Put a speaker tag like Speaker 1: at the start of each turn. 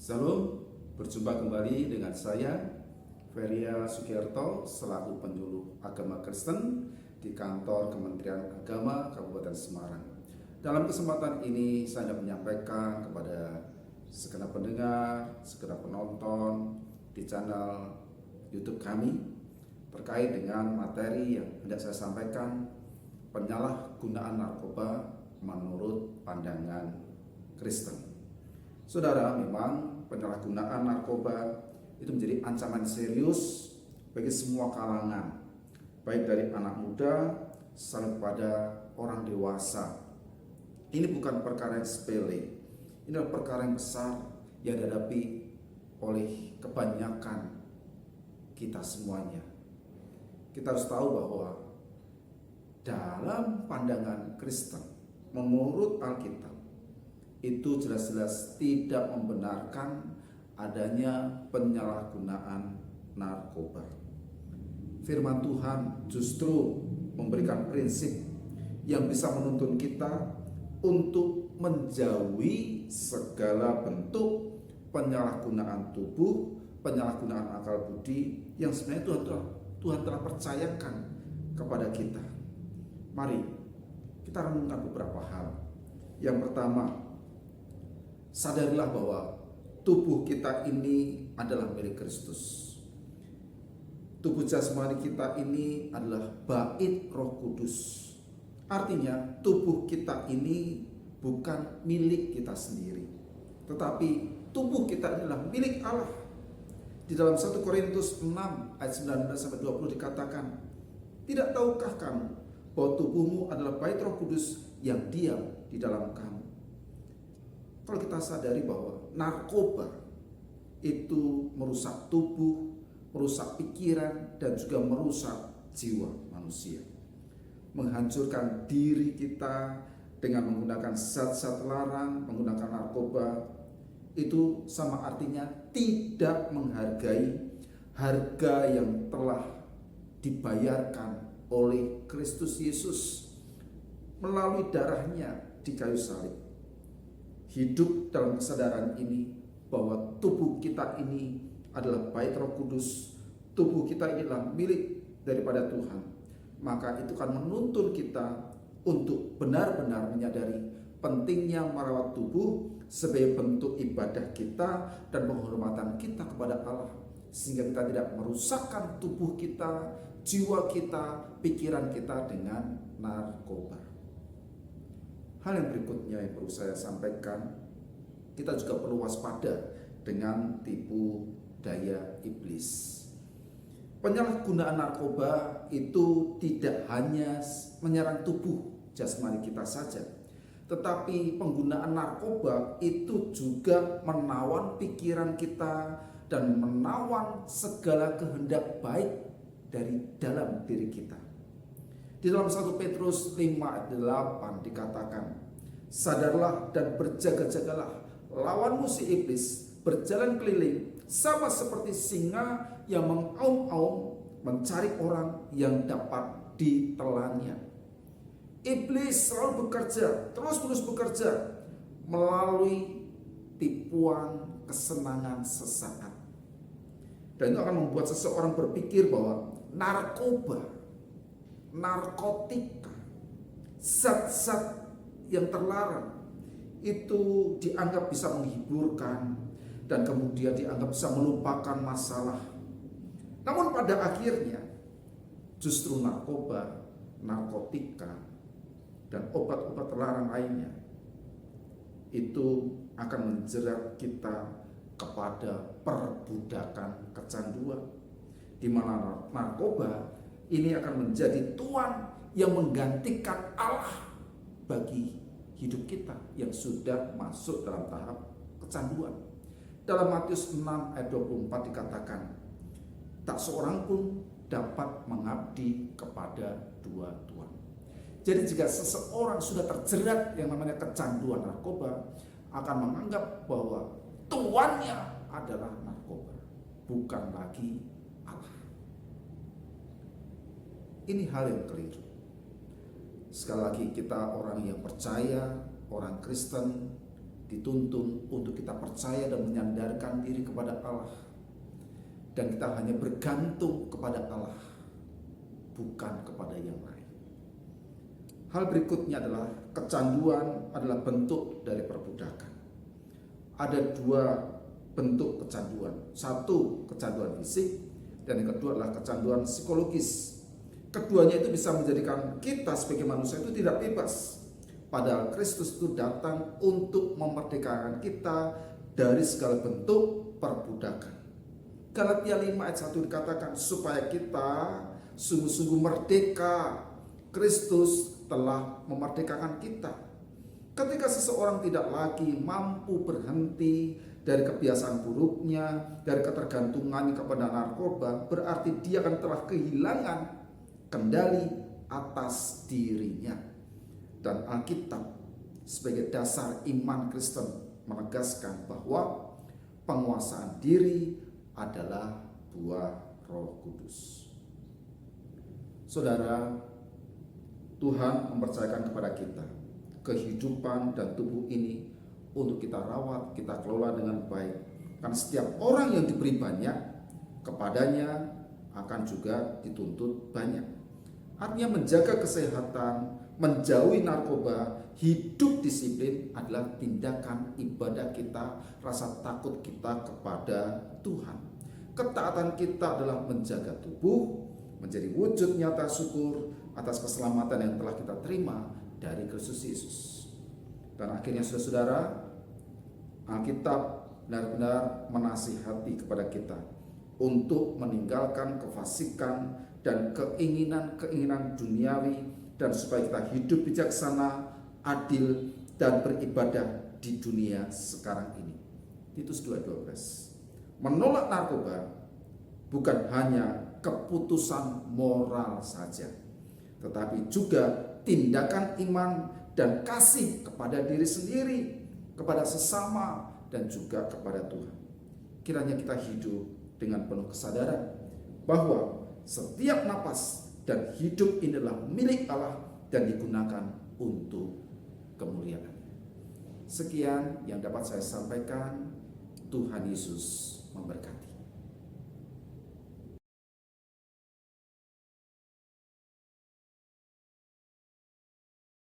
Speaker 1: Salam, berjumpa kembali dengan saya Feria Sugiarto selaku penyuluh agama Kristen di kantor Kementerian Agama Kabupaten Semarang. Dalam kesempatan ini saya hendak menyampaikan kepada segenap pendengar, segenap penonton di channel YouTube kami terkait dengan materi yang hendak saya sampaikan, penyalahgunaan narkoba menurut pandangan Kristen. Saudara, memang penyalahgunaan narkoba itu menjadi ancaman serius bagi semua kalangan, baik dari anak muda sampai kepada orang dewasa. Ini bukan perkara yang sepele, ini adalah perkara yang besar yang dihadapi oleh kebanyakan kita semuanya. Kita harus tahu bahwa dalam pandangan Kristen, menurut Alkitab, itu jelas-jelas tidak membenarkan adanya penyalahgunaan narkoba. Firman Tuhan justru memberikan prinsip yang bisa menuntun kita untuk menjauhi segala bentuk penyalahgunaan tubuh, penyalahgunaan akal budi yang sebenarnya Tuhan telah percayakan kepada kita. Mari kita renungkan beberapa hal. Yang pertama, sadarilah bahwa tubuh kita ini adalah milik Kristus. Tubuh jasmani kita ini adalah bait Roh Kudus. Artinya tubuh kita ini bukan milik kita sendiri, tetapi tubuh kita adalah milik Allah. Di dalam 1 Korintus 6 ayat 19-20 dikatakan, "Tidak tahukah kamu bahwa tubuhmu adalah bait Roh Kudus yang diam di dalam kamu?" Kalau kita sadari bahwa narkoba itu merusak tubuh, merusak pikiran, dan juga merusak jiwa manusia, menghancurkan diri kita dengan menggunakan zat-zat larang, menggunakan narkoba, itu sama artinya tidak menghargai harga yang telah dibayarkan oleh Kristus Yesus melalui darahnya di kayu salib. Hidup dalam kesadaran ini bahwa tubuh kita ini adalah bait Roh Kudus, tubuh kita ini adalah milik daripada Tuhan, maka itu akan menuntun kita untuk benar-benar menyadari pentingnya merawat tubuh sebagai bentuk ibadah kita dan penghormatan kita kepada Allah, sehingga kita tidak merusakkan tubuh kita, jiwa kita, pikiran kita dengan narkoba. Hal yang berikutnya yang perlu saya sampaikan, kita juga perlu waspada dengan tipu daya iblis. Penyalahgunaan narkoba itu tidak hanya menyerang tubuh jasmani kita saja, tetapi penggunaan narkoba itu juga menawan pikiran kita dan menawan segala kehendak baik dari dalam diri kita. Di dalam 1 Petrus 5 ayat 8 dikatakan, "Sadarlah dan berjaga-jagalah, lawanmu si iblis berjalan keliling sama seperti singa yang mengaum-aum mencari orang yang dapat ditelannya." Iblis selalu bekerja, terus-menerus bekerja melalui tipuan kesenangan sesaat. Dan itu akan membuat seseorang berpikir bahwa narkotika, zat-zat yang terlarang itu dianggap bisa menghiburkan dan kemudian dianggap bisa melupakan masalah. Namun pada akhirnya justru narkotika, dan obat-obat terlarang lainnya itu akan menjerat kita kepada perbudakan kecanduan, di mana narkoba ini akan menjadi tuan yang menggantikan Allah bagi hidup kita yang sudah masuk dalam tahap kecanduan. Dalam Matius 6 ayat 24 dikatakan, "Tak seorang pun dapat mengabdi kepada dua tuan." Jadi jika seseorang sudah terjerat yang namanya kecanduan narkoba, akan menganggap bahwa tuannya adalah narkoba, bukan lagi Allah. Ini hal yang keliru. Sekali lagi, kita orang yang percaya, orang Kristen, dituntun untuk kita percaya dan menyandarkan diri kepada Allah, dan kita hanya bergantung kepada Allah, bukan kepada yang lain. Hal berikutnya adalah kecanduan adalah bentuk dari perbudakan. Ada dua bentuk kecanduan. Satu, kecanduan fisik, dan yang kedua adalah kecanduan psikologis. Keduanya itu bisa menjadikan kita sebagai manusia itu tidak bebas. Padahal Kristus itu datang untuk memerdekakan kita dari segala bentuk perbudakan. Galatia 5 ayat 1 dikatakan supaya kita sungguh-sungguh merdeka. Kristus telah memerdekakan kita. Ketika seseorang tidak lagi mampu berhenti dari kebiasaan buruknya, dari ketergantungannya kepada narkoba, berarti dia akan telah kehilangan kendali atas dirinya. Dan Alkitab sebagai dasar iman Kristen menegaskan bahwa penguasaan diri adalah buah Roh Kudus. Saudara, Tuhan mempercayakan kepada kita kehidupan dan tubuh ini untuk kita rawat, kita kelola dengan baik. Karena setiap orang yang diberi banyak, kepadanya akan juga dituntut banyak. Artinya menjaga kesehatan, menjauhi narkoba, hidup disiplin adalah tindakan ibadah kita, rasa takut kita kepada Tuhan. Ketaatan kita adalah menjaga tubuh, menjadi wujud nyata syukur atas keselamatan yang telah kita terima dari Kristus Yesus. Dan akhirnya saudara-saudara, Alkitab benar-benar menasihati kepada kita untuk meninggalkan kefasikan dan keinginan-keinginan duniawi, dan supaya kita hidup bijaksana, adil, dan beribadah di dunia sekarang ini. Titus 2:12. Menolak narkoba bukan hanya keputusan moral saja, tetapi juga tindakan iman dan kasih kepada diri sendiri, kepada sesama, dan juga kepada Tuhan. Kiranya kita hidup dengan penuh kesadaran bahwa setiap napas dan hidup ini adalah milik Allah dan digunakan untuk kemuliaan. Sekian yang dapat saya sampaikan. Tuhan Yesus memberkati.